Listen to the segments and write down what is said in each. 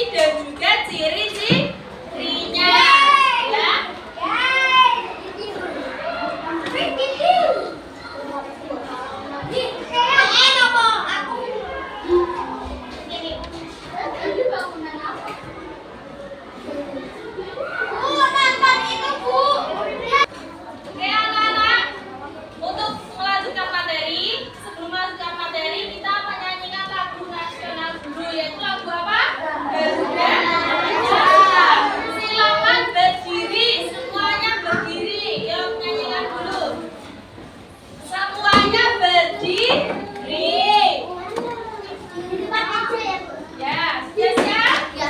dan juga ciri-cirinya. Ya. Oke anak-anak, untuk melanjutkan materi, sebelum melanjutkan materi kita menyanyikan lagu nasional dulu, yaitu lagu apa? Garuda Pancasila. Silakan berdiri, semuanya berdiri. Yuk nyanyikan dulu. Semuanya berdiri. Ya, siap-siap. Sedia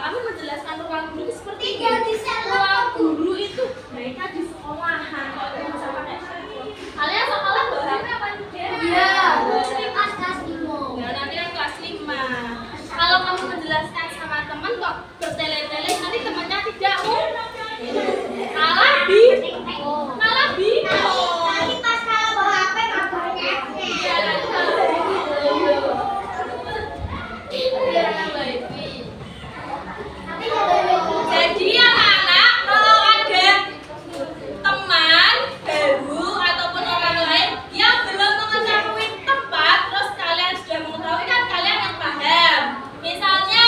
kami menjelaskan ruang guru itu seperti ini. Ruang guru itu mereka di sekolahan. Kalau kalian bisa pakai kalian sekolah bahannya apa juga? Iya. Kelas 5. Ya nanti kan kelas 5. Kalau kamu menjelaskan sama teman kok bertele-tele nanti temannya tidak malah bingung. Nanti pas kalau bawa HP kabarnya. Jadi anak-anak kalau ada teman baru ataupun orang lain yang belum mengetahui tempat, terus kalian sudah mengetahui kan kalian yang paham. Misalnya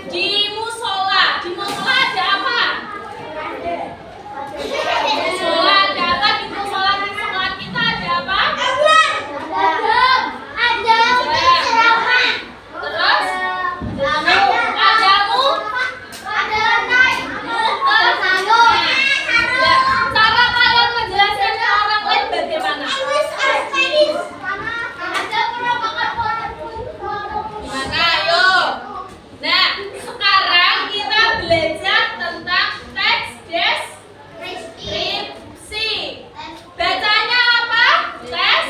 di musola ada apa? Musola ada apa? Di musola di sekolah kita ada apa? Ada ceramah. Terus cara kalian menjelaskan ke orang lain bagaimana? Gimana? Ayo. Nah, sekarang kita belajar tentang teks deskripsi. Bacanya apa? Teks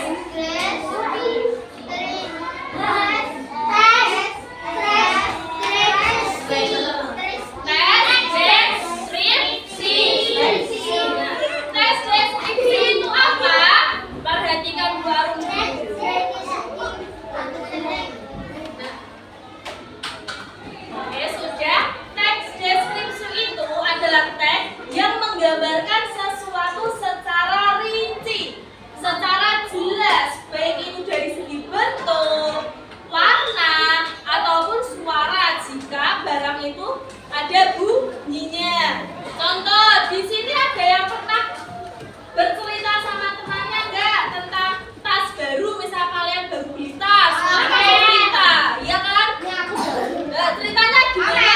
deskripsi itu apa? Perhatikan baru. Oke, sudah. Teks deskripsi itu adalah teks yang menggambarkan sesuatu secara rinci, secara jelas, baik itu dari segi bentuk, warna, ataupun suara jika barang itu ada bunyinya. Contoh, di sini ada yang pernah bercerita sama temannya enggak tentang tas baru, misal kalian baru beli tas, kalian cerita, iya kan? Nah, ceritanya gimana?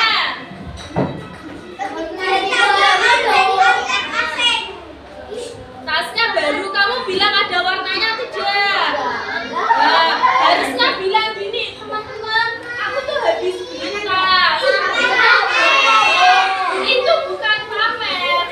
Tasnya baru, kamu bilang ada warnanya tidak? Nah, harusnya bilang gini, teman-teman, aku tuh habis beli tas. Itu bukan pamer.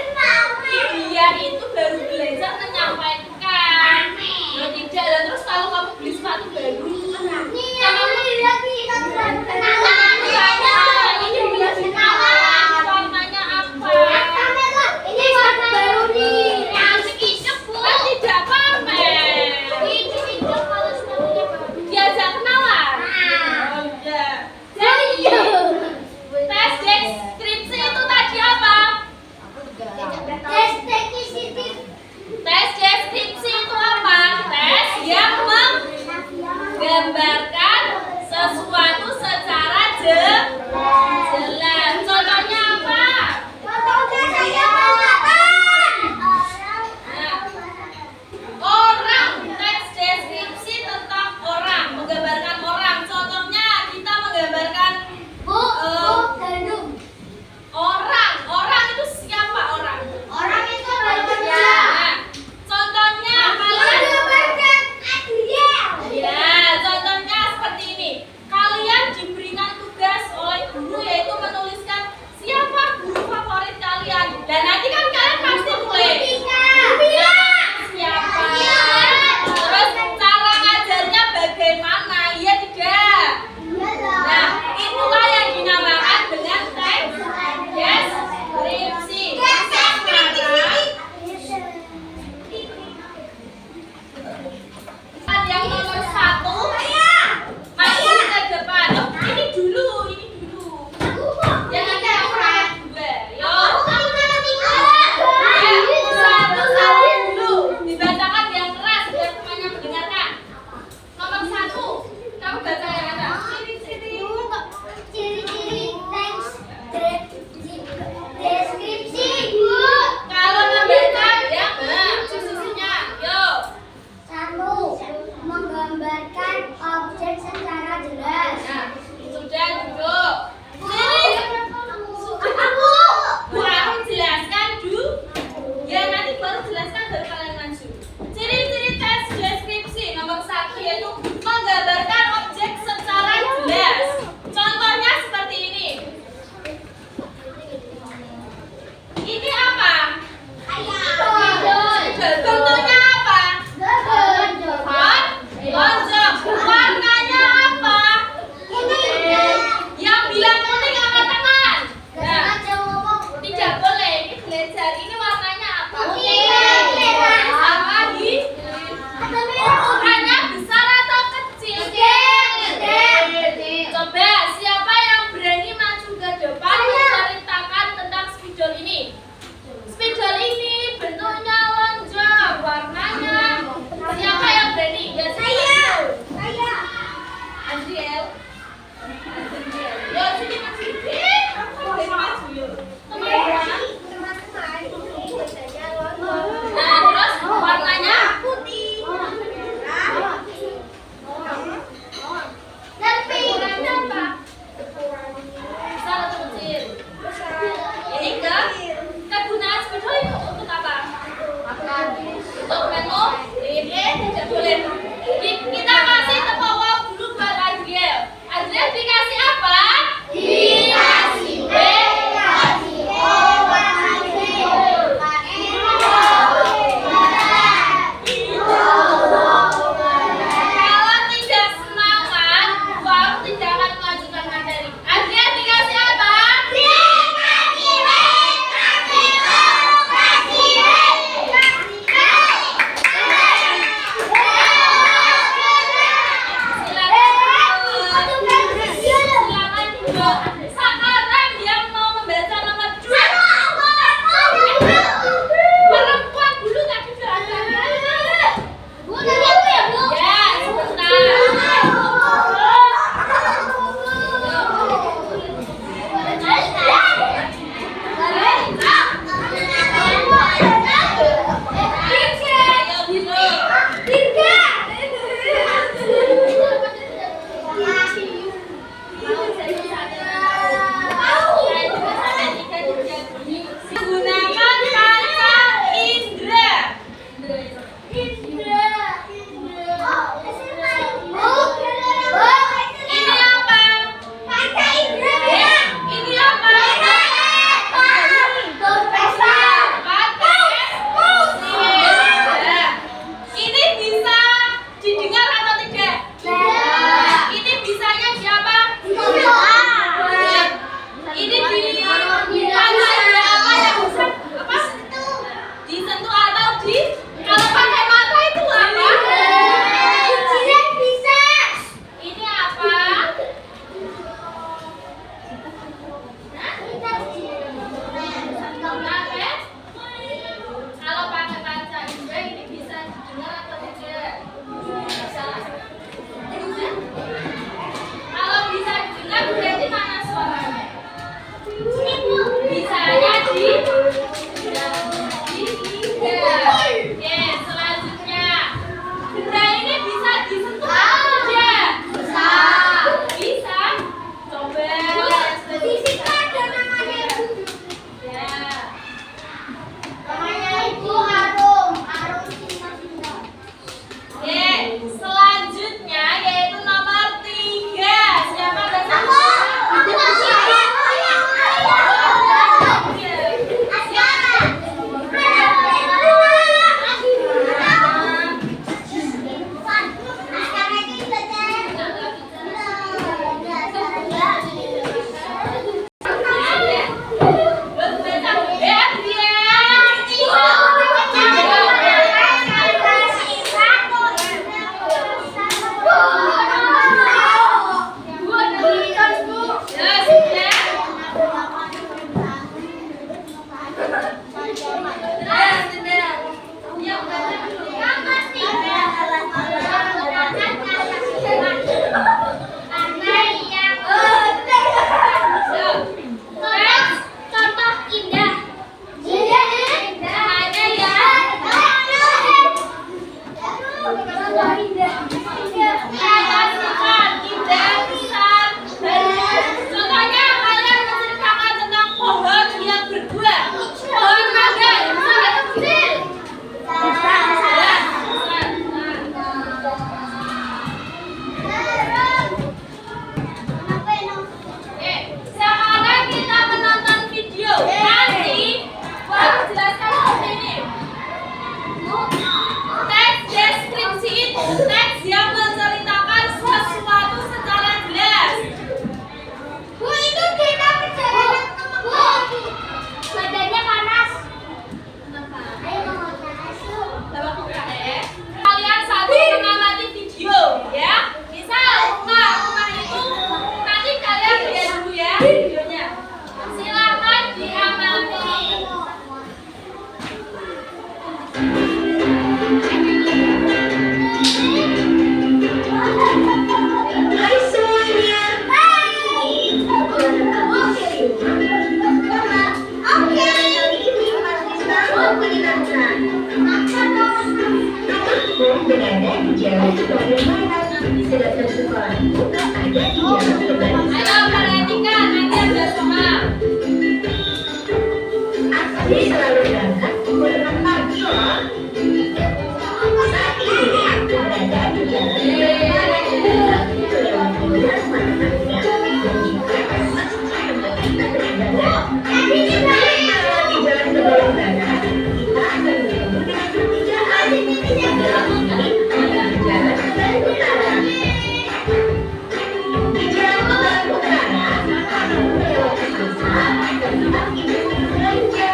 tentang ibu belanja.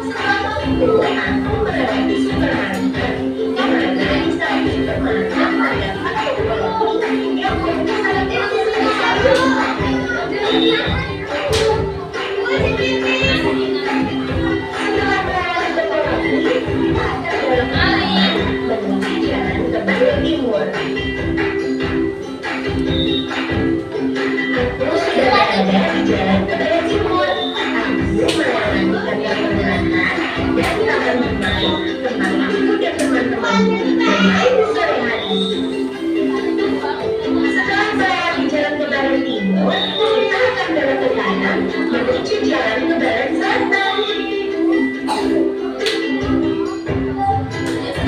Setelah itu, aku melewati supermarket. Di mana di saat supermarket terdapat beberapa yang sangat setelah berada beberapa menit, ada dalam menuju jalan ke Bayo Timur. Aku sudah berada di jalan ke Bayo Timur. Aku melewati kandang permainan dan taman bermain tempat aku dan teman-teman bermain di sore hari. Setelah melewati jalan ke Bayo Timur, kita akan belok ke kanan menuju jalan ke Barat Selatan.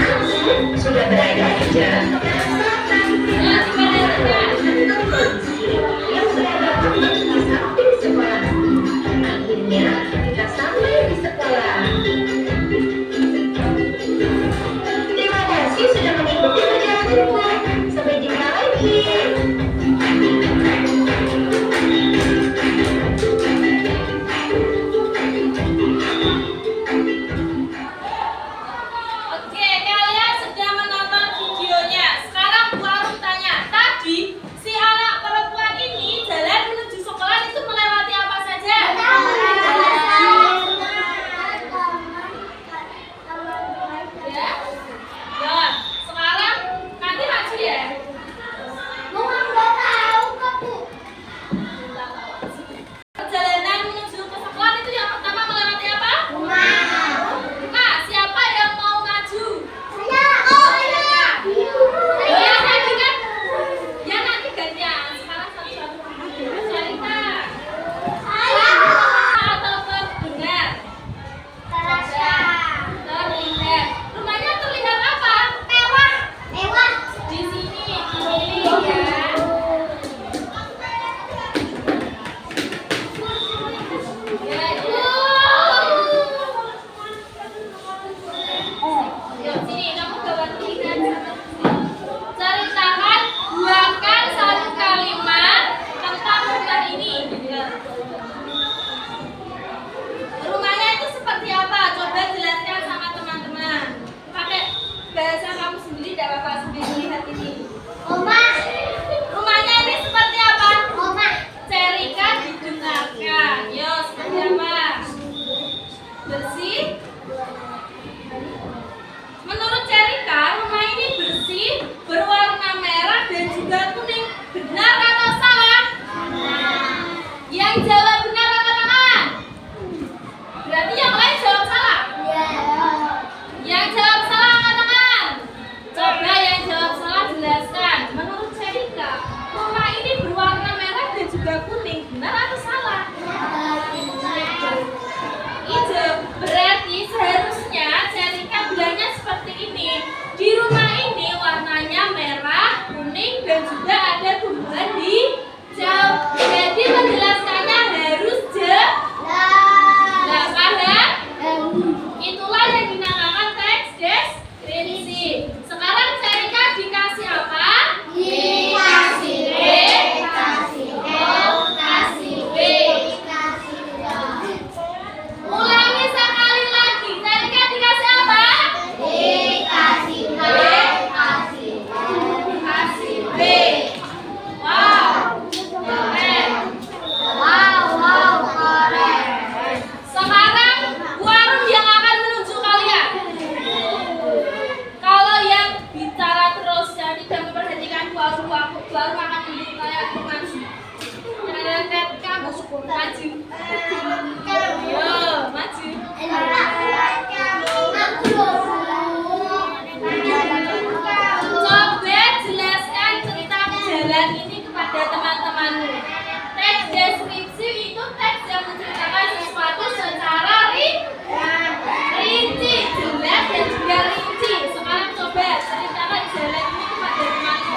Aku sudah berada di jalan ke Barat Selatan. Kantor polisi yang berada tepat di samping sekolah. Akhirnya kita sampai di sekolah. Terima kasih sudah mengikuti perjalananku. Sampai jumpa lagi. Oke, kalian sudah menonton videonya. Sekarang Bu Arum tanya, tadi si anak perempuan ini jalan menuju sekolah itu melewati apa saja? Ya. Ya. Sekarang nanti maju ya. Perjalanan menuju ke sekolah itu yang pertama melewati apa? Nah, siapa yang mau maju? Yang tadi kan? Yang nanti gantian. Sekarang satu-satu dulu. Cerita. Atau benar? Terlihat. Rumahnya terlihat apa? Di sini. Ya. Yuk, sini, kamu bawa tulisan. Ceritakan, buatkan satu kalimat tentang rumah ini. Rumahnya itu seperti apa? Coba jelaskan sama teman-teman. Pakai bahasa kamu sendiri, tidak apa-apa, sendiri lihat ini. Rumahnya ini seperti apa? Cerika didengarkan. Yo, seperti apa? Bersih. Menurut Cerika, rumah ini bersih, berwarna merah dan juga kuning. Benar atau salah? Yang jawab benar angkat tangan. Berarti yang lain jawab salah. Yang jawab salah angkat tangan. Coba yang jawab salah jelaskan. Menurut Cerika, rumah ini berwarna merah dan juga kuning. Benar atau salah? Hijau. Berarti seharusnya Cerika bilangnya seperti ini. Di rumah ini warnanya merah, kuning, dan juga ada tumbuhan hijau. Jadi menjelaskannya harus jelas. Paham? Itulah yang dinamakan teks deskripsi. Sekarang Cerika dikasih apa? Dikasih B. Kasih B. Ulangi sekali lagi. Cerika dikasih apa? Kasih B. Wow. Keren. Sekarang Bu Arum yang akan menunjuk kalian. Kalau yang bicara terus yang tidak memperhatikan Bu Arum akan menunjuk kalian untuk maju. Kamu maju. Yo, maju. Coba jelaskan tentang jalan ini kepada teman-temanmu. Teks deskripsi itu teks yang menceritakan sesuatu secara rinci, jelas dan juga rinci. Sekarang coba ceritakan jalan ini kepada temanmu.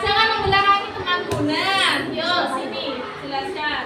Jangan membelakangi temanmu. Nah, yo sini jelaskan.